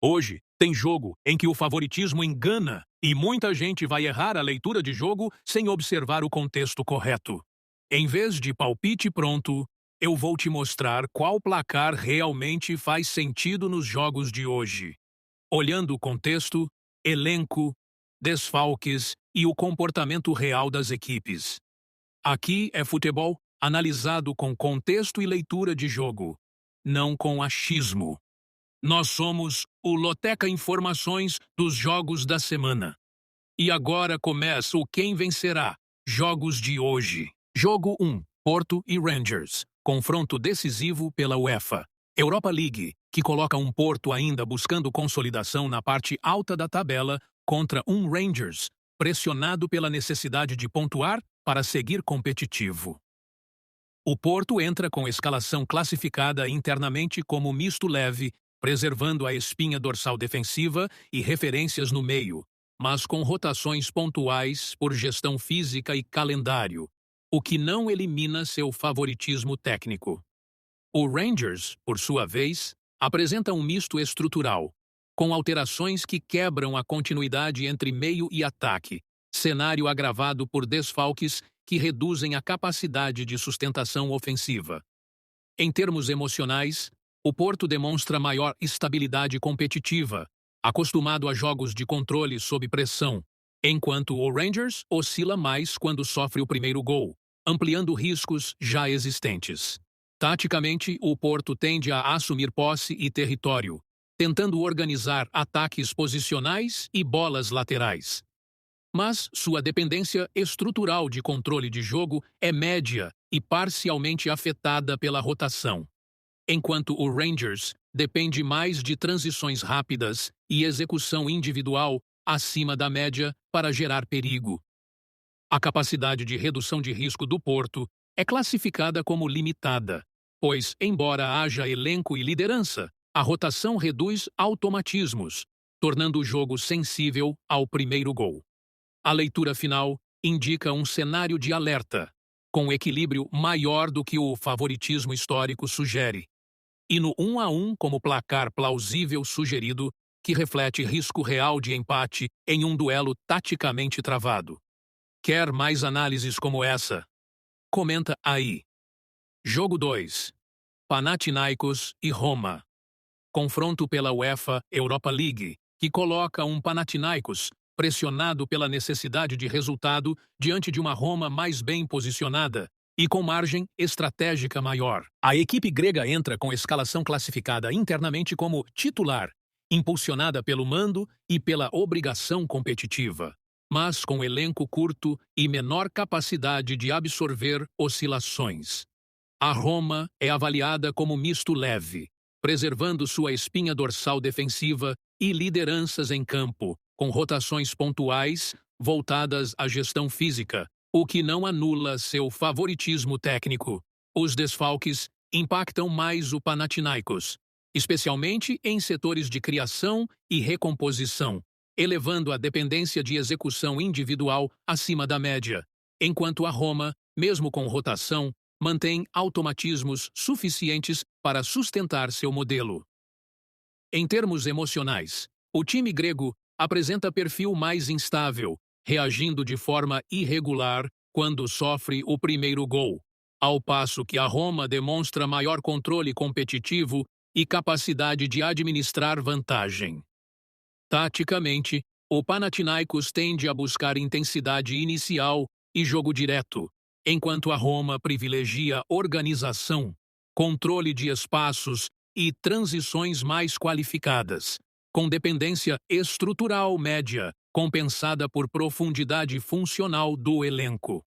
Hoje, tem jogo em que o favoritismo engana e muita gente vai errar a leitura de jogo sem observar o contexto correto. Em vez de palpite pronto, eu vou te mostrar qual placar realmente faz sentido nos jogos de hoje, olhando o contexto, elenco, desfalques e o comportamento real das equipes. Aqui é futebol analisado com contexto e leitura de jogo, não com achismo. Nós somos o Loteca Informações dos Jogos da Semana. E agora começa o Quem Vencerá, Jogos de hoje. Jogo 1, Porto e Rangers. Confronto decisivo pela UEFA. Europa League, que coloca um Porto ainda buscando consolidação na parte alta da tabela contra um Rangers, pressionado pela necessidade de pontuar para seguir competitivo. O Porto entra com escalação classificada internamente como misto leve, preservando a espinha dorsal defensiva e referências no meio, mas com rotações pontuais por gestão física e calendário, o que não elimina seu favoritismo técnico. O Rangers, por sua vez, apresenta um misto estrutural, com alterações que quebram a continuidade entre meio e ataque, cenário agravado por desfalques que reduzem a capacidade de sustentação ofensiva. Em termos emocionais, o Porto demonstra maior estabilidade competitiva, acostumado a jogos de controle sob pressão, enquanto o Rangers oscila mais quando sofre o primeiro gol, ampliando riscos já existentes. Taticamente, o Porto tende a assumir posse e território, tentando organizar ataques posicionais e bolas laterais. Mas sua dependência estrutural de controle de jogo é média e parcialmente afetada pela rotação, enquanto o Rangers depende mais de transições rápidas e execução individual acima da média para gerar perigo. A capacidade de redução de risco do Porto é classificada como limitada, pois, embora haja elenco e liderança, a rotação reduz automatismos, tornando o jogo sensível ao primeiro gol. A leitura final indica um cenário de alerta, com equilíbrio maior do que o favoritismo histórico sugere, e no 1-1 como placar plausível sugerido, que reflete risco real de empate em um duelo taticamente travado. Quer mais análises como essa? Comenta aí. Jogo 2. Panathinaikos e Roma. Confronto pela UEFA Europa League, que coloca um Panathinaikos pressionado pela necessidade de resultado diante de uma Roma mais bem posicionada e com margem estratégica maior. A equipe grega entra com escalação classificada internamente como titular, impulsionada pelo mando e pela obrigação competitiva, mas com elenco curto e menor capacidade de absorver oscilações. A Roma é avaliada como misto leve, preservando sua espinha dorsal defensiva e lideranças em campo, com rotações pontuais voltadas à gestão física, o que não anula seu favoritismo técnico. Os desfalques impactam mais o Panathinaikos, especialmente em setores de criação e recomposição, elevando a dependência de execução individual acima da média, enquanto a Roma, mesmo com rotação, mantém automatismos suficientes para sustentar seu modelo. Em termos emocionais, o time grego apresenta perfil mais instável, reagindo de forma irregular quando sofre o primeiro gol, ao passo que a Roma demonstra maior controle competitivo e capacidade de administrar vantagem. Taticamente, o Panathinaikos tende a buscar intensidade inicial e jogo direto, enquanto a Roma privilegia organização, controle de espaços e transições mais qualificadas, com dependência estrutural média, compensada por profundidade funcional do elenco.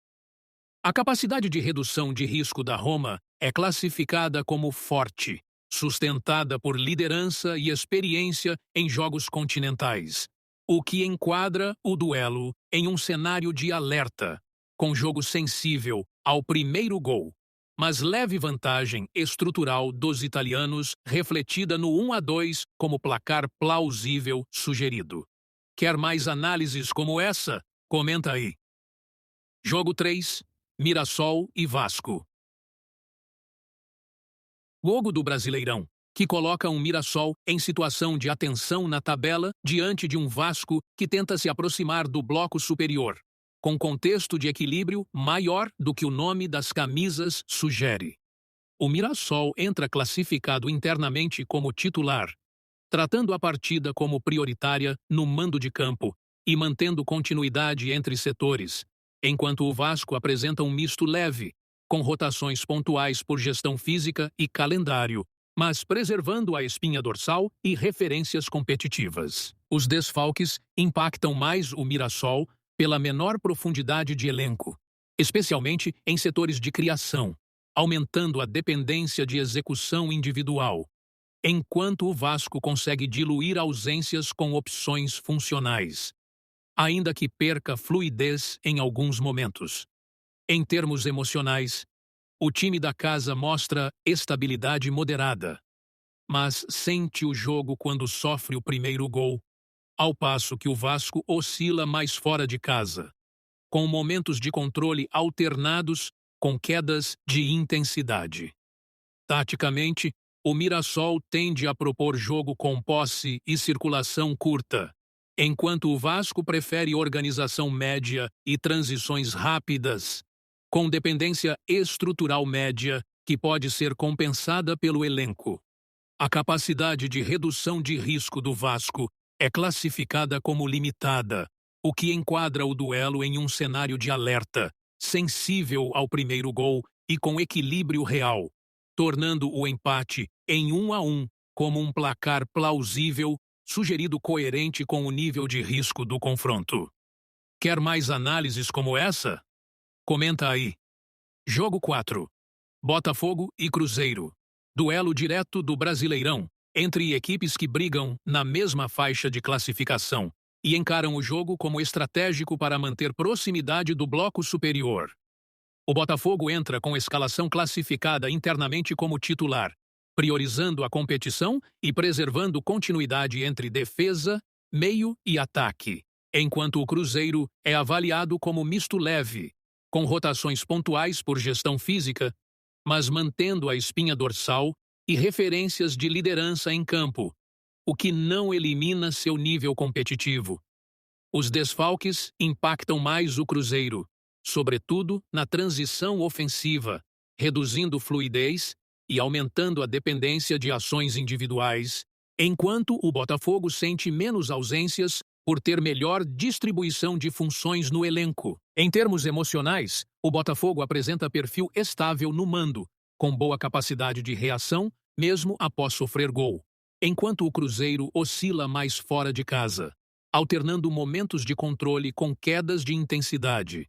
A capacidade de redução de risco da Roma é classificada como forte, sustentada por liderança e experiência em jogos continentais, o que enquadra o duelo em um cenário de alerta, com jogo sensível ao primeiro gol, mas leve vantagem estrutural dos italianos refletida no 1-2 como placar plausível sugerido. Quer mais análises como essa? Comenta aí. Jogo 3. Mirassol e Vasco. Jogo do Brasileirão, que coloca um Mirassol em situação de atenção na tabela diante de um Vasco que tenta se aproximar do bloco superior, com contexto de equilíbrio maior do que o nome das camisas sugere. O Mirassol entra classificado internamente como titular, tratando a partida como prioritária no mando de campo e mantendo continuidade entre setores, enquanto o Vasco apresenta um misto leve, com rotações pontuais por gestão física e calendário, mas preservando a espinha dorsal e referências competitivas. Os desfalques impactam mais o Mirassol pela menor profundidade de elenco, especialmente em setores de criação, aumentando a dependência de execução individual, enquanto o Vasco consegue diluir ausências com opções funcionais, ainda que perca fluidez em alguns momentos. Em termos emocionais, o time da casa mostra estabilidade moderada, mas sente o jogo quando sofre o primeiro gol, ao passo que o Vasco oscila mais fora de casa, com momentos de controle alternados com quedas de intensidade. Taticamente, o Mirassol tende a propor jogo com posse e circulação curta, enquanto o Vasco prefere organização média e transições rápidas, com dependência estrutural média que pode ser compensada pelo elenco. A capacidade de redução de risco do Vasco é classificada como limitada, o que enquadra o duelo em um cenário de alerta, sensível ao primeiro gol e com equilíbrio real, tornando o empate em 1-1 como um placar plausível, sugerido coerente com o nível de risco do confronto. Quer mais análises como essa? Comenta aí. Jogo 4. Botafogo e Cruzeiro. Duelo direto do Brasileirão, entre equipes que brigam na mesma faixa de classificação e encaram o jogo como estratégico para manter proximidade do bloco superior. O Botafogo entra com escalação classificada internamente como titular, priorizando a competição e preservando continuidade entre defesa, meio e ataque, enquanto o Cruzeiro é avaliado como misto leve, com rotações pontuais por gestão física, mas mantendo a espinha dorsal e referências de liderança em campo, o que não elimina seu nível competitivo. Os desfalques impactam mais o Cruzeiro, sobretudo na transição ofensiva, reduzindo fluidez e aumentando a dependência de ações individuais, enquanto o Botafogo sente menos ausências por ter melhor distribuição de funções no elenco. Em termos emocionais, o Botafogo apresenta perfil estável no mando, com boa capacidade de reação, mesmo após sofrer gol, enquanto o Cruzeiro oscila mais fora de casa, alternando momentos de controle com quedas de intensidade.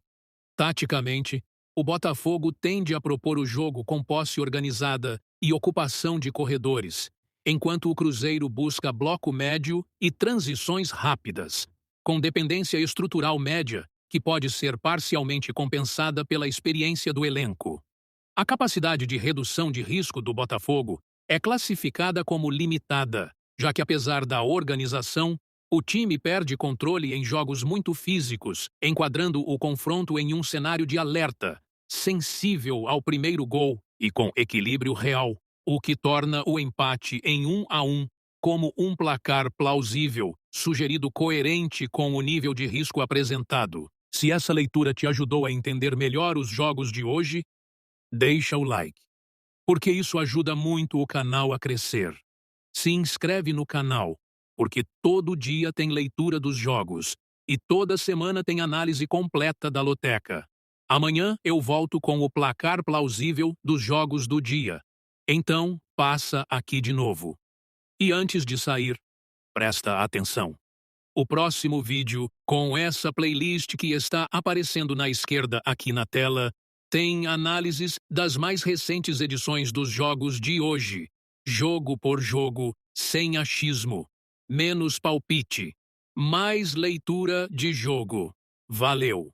Taticamente, o Botafogo tende a propor o jogo com posse organizada e ocupação de corredores, enquanto o Cruzeiro busca bloco médio e transições rápidas, com dependência estrutural média, que pode ser parcialmente compensada pela experiência do elenco. A capacidade de redução de risco do Botafogo é classificada como limitada, já que apesar da organização, o time perde controle em jogos muito físicos, enquadrando o confronto em um cenário de alerta, sensível ao primeiro gol e com equilíbrio real, o que torna o empate em 1-1 como um placar plausível, sugerido coerente com o nível de risco apresentado. Se essa leitura te ajudou a entender melhor os jogos de hoje, deixa o like, porque isso ajuda muito o canal a crescer. Se inscreve no canal, porque todo dia tem leitura dos jogos e toda semana tem análise completa da loteca. Amanhã eu volto com o placar plausível dos jogos do dia. Então, passa aqui de novo. E antes de sair, presta atenção. O próximo vídeo, com essa playlist que está aparecendo na esquerda aqui na tela, tem análises das mais recentes edições dos jogos de hoje, jogo por jogo, sem achismo, menos palpite, mais leitura de jogo. Valeu!